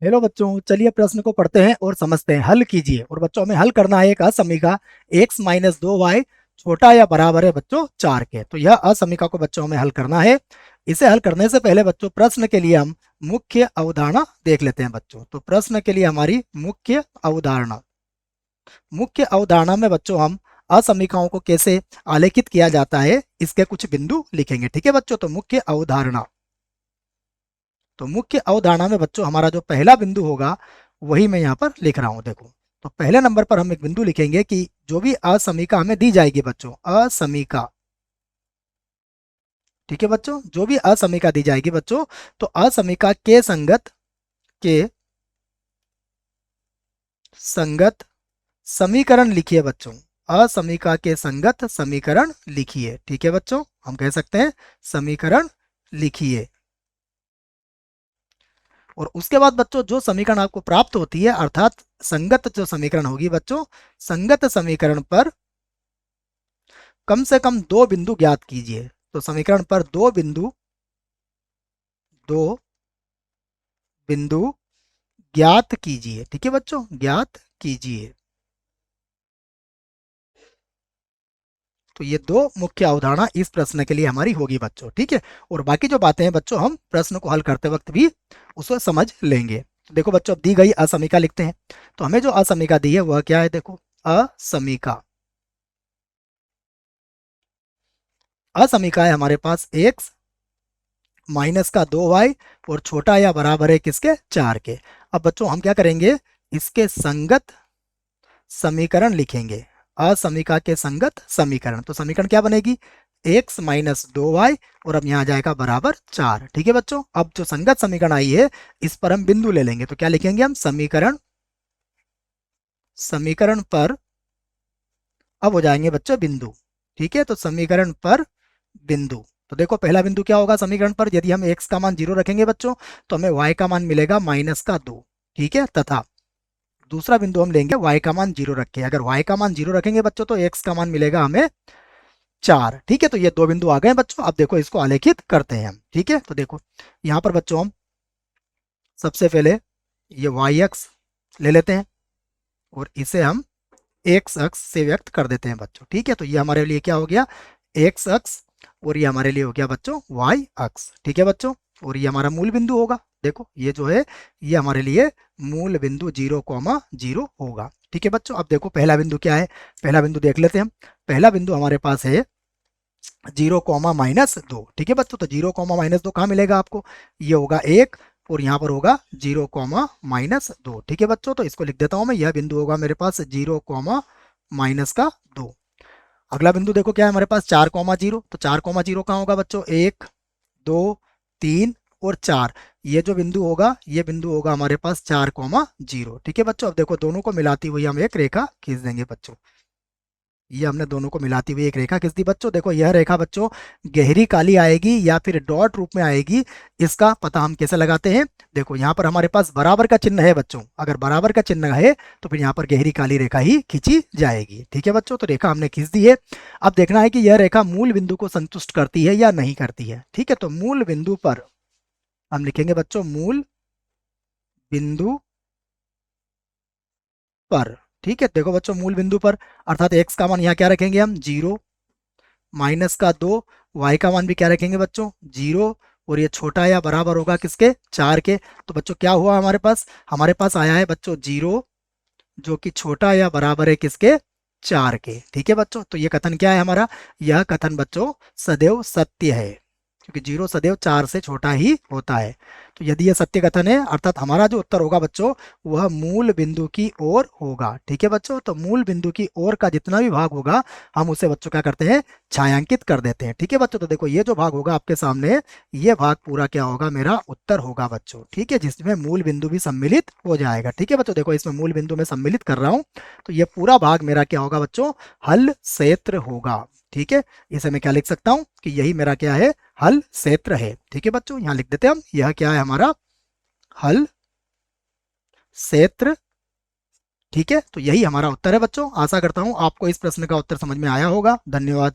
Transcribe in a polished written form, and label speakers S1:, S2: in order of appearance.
S1: Hello बच्चों, चलिए प्रश्न को पढ़ते हैं और समझते हैं। हल कीजिए। और बच्चों हमें हल करना है एक असमीका x-2y छोटा या बराबर है बच्चों 4 के। तो यह असमीका को बच्चों हमें हल करना है। इसे हल करने से पहले बच्चों प्रश्न के लिए हम मुख्य अवधारणा देख लेते हैं बच्चों। तो प्रश्न के लिए हमारी मुख्य अवधारणा में बच्चों हम असमीकाओं को कैसे आलेखित किया जाता है इसके कुछ बिंदु लिखेंगे। ठीक है बच्चों। तो मुख्य अवधारणा में बच्चों हमारा जो पहला बिंदु होगा वही मैं यहाँ पर लिख रहा हूँ। देखो, तो पहले नंबर पर हम एक बिंदु लिखेंगे कि जो भी असमीका हमें दी जाएगी बच्चों, असमीका, ठीक है बच्चों, जो भी असमीका दी जाएगी बच्चों, तो असमीका के संगत समीकरण लिखिए बच्चों। असमीका के संगत समीकरण लिखिए। ठीक है बच्चों, हम कह सकते हैं समीकरण लिखिए। और उसके बाद बच्चों जो समीकरण आपको प्राप्त होती है, अर्थात संगत जो समीकरण होगी बच्चों, संगत समीकरण पर कम से कम दो बिंदु ज्ञात कीजिए। तो समीकरण पर दो बिंदु ज्ञात कीजिए। ठीक है बच्चों, ज्ञात कीजिए। तो ये दो मुख्य अवधारणा इस प्रश्न के लिए हमारी होगी बच्चों। ठीक है, और बाकी जो बातें हैं बच्चों हम प्रश्न को हल करते वक्त भी उसको समझ लेंगे। तो देखो बच्चों, अब दी गई असमीका लिखते हैं। तो हमें जो असमीका दी है वह क्या है? देखो, असमीका असमीका है हमारे पास x-2y और छोटा या बराबर है किसके? 4 के। अब बच्चों हम क्या करेंगे? इसके संगत समीकरण लिखेंगे। असमीका के संगत समीकरण, तो समीकरण क्या बनेगी? x-2y और अब यहाँ जाएगा बराबर 4। ठीक है बच्चों, अब जो संगत समीकरण आई है इस पर हम बिंदु ले लेंगे। तो क्या लिखेंगे हम? समीकरण पर अब हो जाएंगे बच्चों बिंदु। ठीक है, तो समीकरण पर बिंदु। तो देखो पहला बिंदु क्या होगा समीकरण पर? यदि हम x का मान 0 रखेंगे बच्चों तो हमें y का मान मिलेगा -2। ठीक है, तथा दूसरा बिंदु हम लेंगे y का मान 0 रख के। अगर y का मान 0 रखेंगे बच्चों तो x का मान मिलेगा हमें 4। ठीक है, तो ये दो बिंदु आ गए बच्चों। अब देखो इसको आलेखित करते हैं हम। ठीक है, तो देखो यहाँ पर बच्चों हम सबसे पहले ये y अक्ष ले लेते हैं और इसे हम एक्स अक्ष से व्यक्त कर देते हैं बच्चों। ठीक है, तो ये हमारे लिए क्या हो गया? एक्स अक्ष, और ये हमारे लिए हो गया बच्चों वाई अक्ष। ठीक है बच्चों, और ये हमारा मूल बिंदु होगा। देखो ये जो है ये हमारे लिए मूल बिंदु 0,0 होगा। ठीक है बच्चों, अब देखो पहला बिंदु क्या है? पहला बिंदु देख लेते हैं हम। पहला बिंदु हमारे पास है 0,-2। ठीक है बच्चों, तो 0,-2 कहाँ मिलेगा आपको? ये होगा 1 और यहाँ पर होगा 0,-2। ठीक है बच्चों, तो इसको लिख देता हूँ मैं। यह बिंदु होगा मेरे पास 0,-2। अगला बिंदु देखो क्या है हमारे पास? 4,0। तो 4,0 कहाँ होगा बच्चों? 1, 2, 3 और 4। ये जो बिंदु होगा ये बिंदु होगा हमारे पास 4,0। ठीक है बच्चों, अब देखो दोनों को मिलाती हुई हम एक रेखा खींच देंगे बच्चों। ये हमने दोनों को मिलाती हुई एक रेखा खींच दी बच्चों। देखो यह रेखा बच्चों गहरी काली आएगी या फिर डॉट रूप में आएगी, इसका पता हम कैसे लगाते हैं? देखो यहाँ पर हमारे पास बराबर का चिन्ह है बच्चों। अगर बराबर का चिन्ह है तो फिर यहाँ पर गहरी काली रेखा ही खींची जाएगी। ठीक है बच्चों, तो रेखा हमने खींच दी है। अब देखना है कि यह रेखा मूल बिंदु को संतुष्ट करती है या नहीं करती है। ठीक है, तो मूल बिंदु पर हम लिखेंगे बच्चों मूल बिंदु पर। ठीक है, देखो बच्चों मूल बिंदु पर अर्थात x का मान यहाँ क्या रखेंगे हम? 0, -2। y का मान भी क्या रखेंगे बच्चों? 0। और ये छोटा या बराबर होगा किसके? 4 के। तो बच्चों क्या हुआ हमारे पास? हमारे पास आया है बच्चों 0, जो कि छोटा या बराबर है किसके? 4 के। ठीक है बच्चों, तो ये कथन क्या है हमारा? यह कथन बच्चों सदैव सत्य है, क्योंकि 0 सदैव 4 से छोटा ही होता है। तो यदि यह सत्य कथन है अर्थात हमारा जो उत्तर होगा बच्चों वह मूल बिंदु की ओर होगा। ठीक है बच्चों, तो मूल बिंदु की ओर का जितना भी भाग होगा हम उसे बच्चों क्या करते हैं? छायांकित कर देते हैं। ठीक है बच्चों, तो देखो ये जो भाग होगा आपके सामने, ये भाग पूरा क्या होगा? मेरा उत्तर होगा बच्चों। ठीक है, जिसमें मूल बिंदु भी सम्मिलित हो जाएगा। ठीक है बच्चों, देखो इसमें मूल बिंदु में सम्मिलित कर रहा हूं, तो ये पूरा भाग मेरा क्या होगा बच्चों? हल क्षेत्र होगा। ठीक है, इसे मैं क्या लिख सकता हूं कि यही मेरा क्या है? हल क्षेत्र है। ठीक है बच्चों, यहां लिख देते हैं हम, यह क्या है हमारा? हल क्षेत्र। ठीक है, तो यही हमारा उत्तर है बच्चों। आशा करता हूं आपको इस प्रश्न का उत्तर समझ में आया होगा। धन्यवाद।